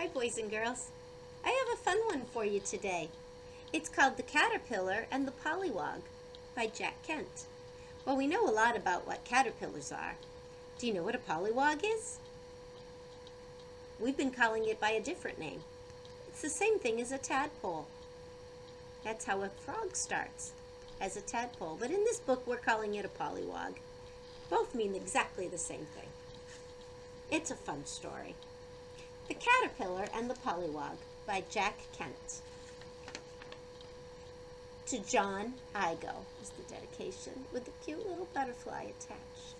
Hi, boys and girls. I have a fun one for you today. It's called The Caterpillar and the Polliwog by Jack Kent. Well, we know a lot about what caterpillars are. Do you know what a polliwog is? We've been calling it by a different name. It's the same thing as a tadpole. That's how a frog starts, as a tadpole. But in this book, we're calling it a polliwog. Both mean exactly the same thing. It's a fun story. The Caterpillar and the Polliwog by Jack Kent. To John Igo is the dedication, with a cute little butterfly attached.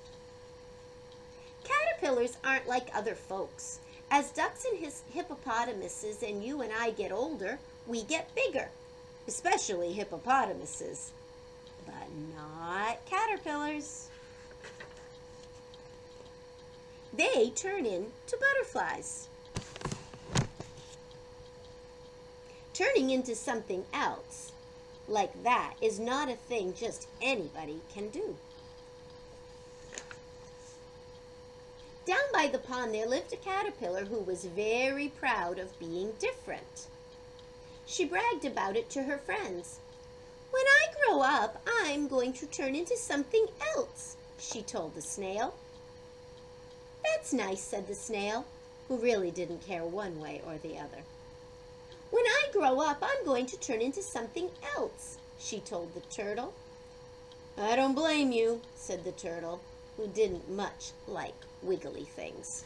Caterpillars aren't like other folks. As ducks and hippopotamuses and you and I get older, we get bigger, especially hippopotamuses, but not caterpillars. They turn into butterflies. Turning into something else like that is not a thing just anybody can do. Down by the pond there lived a caterpillar who was very proud of being different. She bragged about it to her friends. "When I grow up, I'm going to turn into something else," she told the snail. "That's nice," said the snail, who really didn't care one way or the other. "When I grow up, I'm going to turn into something else," she told the turtle. "I don't blame you," said the turtle, who didn't much like wiggly things.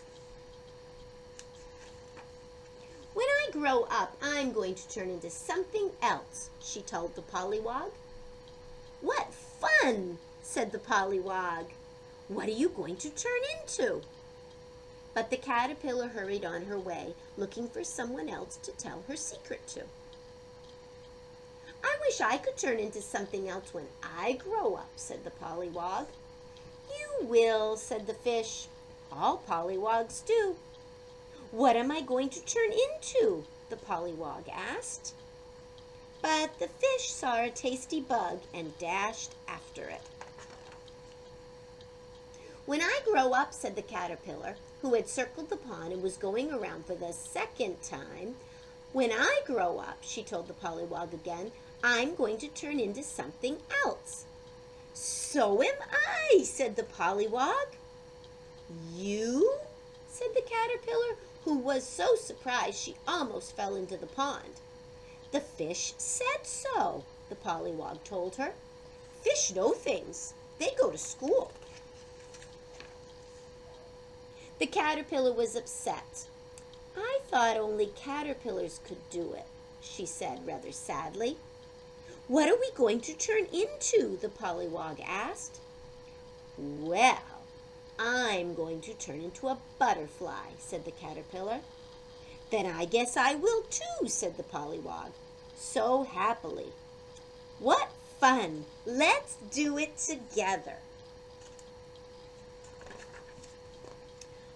"When I grow up, I'm going to turn into something else," she told the polliwog. "What fun!" said the polliwog. "What are you going to turn into?" But the caterpillar hurried on her way, looking for someone else to tell her secret to. "I wish I could turn into something else when I grow up," said the polliwog. "You will," said the fish. "All pollywogs do." "What am I going to turn into?" the polliwog asked. But the fish saw a tasty bug and dashed after it. "When I grow up," said the caterpillar, who had circled the pond and was going around for the second time, "when I grow up," she told the polliwog again, "I'm going to turn into something else." "So am I," said the polliwog. "You?" said the caterpillar, who was so surprised she almost fell into the pond. "The fish said so," the polliwog told her. "Fish know things. They go to school." The caterpillar was upset. "I thought only caterpillars could do it," she said rather sadly. "What are we going to turn into?" the polliwog asked. "Well, I'm going to turn into a butterfly," said the caterpillar. "Then I guess I will too," said the polliwog, so happily. "What fun! Let's do it together."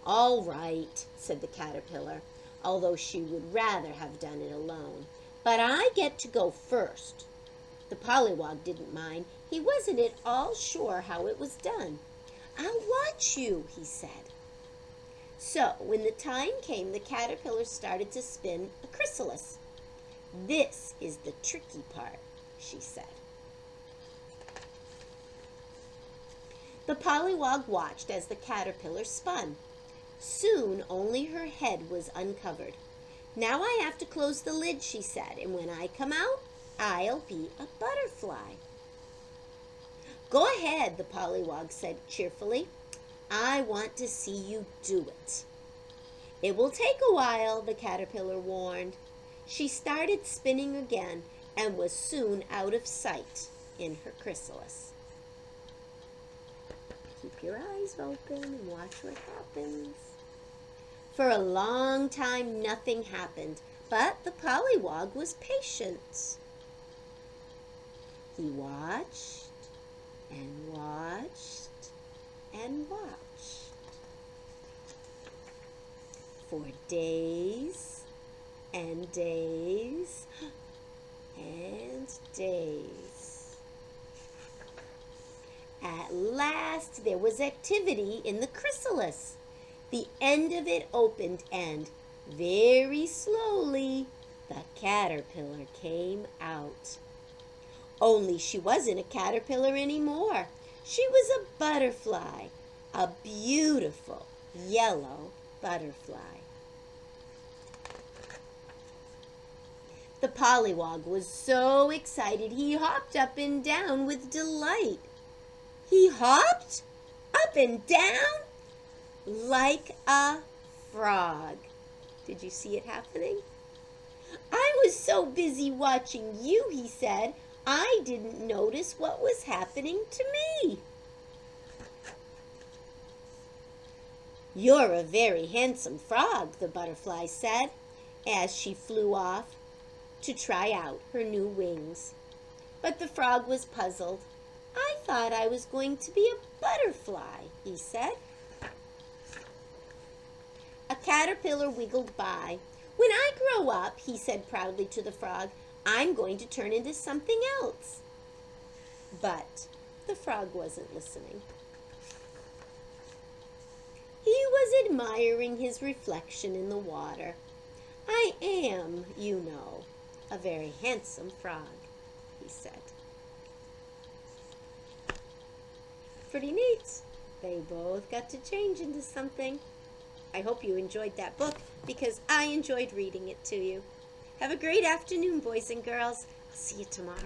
"All right," said the caterpillar, although she would rather have done it alone. "But I get to go first." The polliwog didn't mind. He wasn't at all sure how it was done. "I'll watch you," he said. So when the time came, the caterpillar started to spin a chrysalis. "This is the tricky part," she said. The polliwog watched as the caterpillar spun. Soon only her head was uncovered. "Now I have to close the lid," she said, "and when I come out, I'll be a butterfly." "Go ahead," the polliwog said cheerfully. "I want to see you do it." "It will take a while," the caterpillar warned. She started spinning again and was soon out of sight in her chrysalis. Keep your eyes open and watch what happens. For a long time, nothing happened, but the polliwog was patient. He watched and watched and watched for days and days and days. At last, there was activity in the chrysalis. The end of it opened and Very slowly, the caterpillar came out. Only she wasn't a caterpillar anymore. She was a butterfly, a beautiful yellow butterfly. The Polliwog was so excited he hopped up and down with delight. He hopped up and down like a frog. Did you see it happening? I was so busy watching you, he said, I didn't notice what was happening to me. You're a very handsome frog, the butterfly said, as she flew off to try out her new wings. But the frog was puzzled. I thought I was going to be a butterfly, he said. A caterpillar wiggled by. When I grow up, he said proudly to the frog, I'm going to turn into something else. But the frog wasn't listening. He was admiring his reflection in the water. I am, you know, a very handsome frog, he said. Pretty neat. They both got to change into something. I hope you enjoyed that book because I enjoyed reading it to you. Have a great afternoon, boys and girls. I'll see you tomorrow.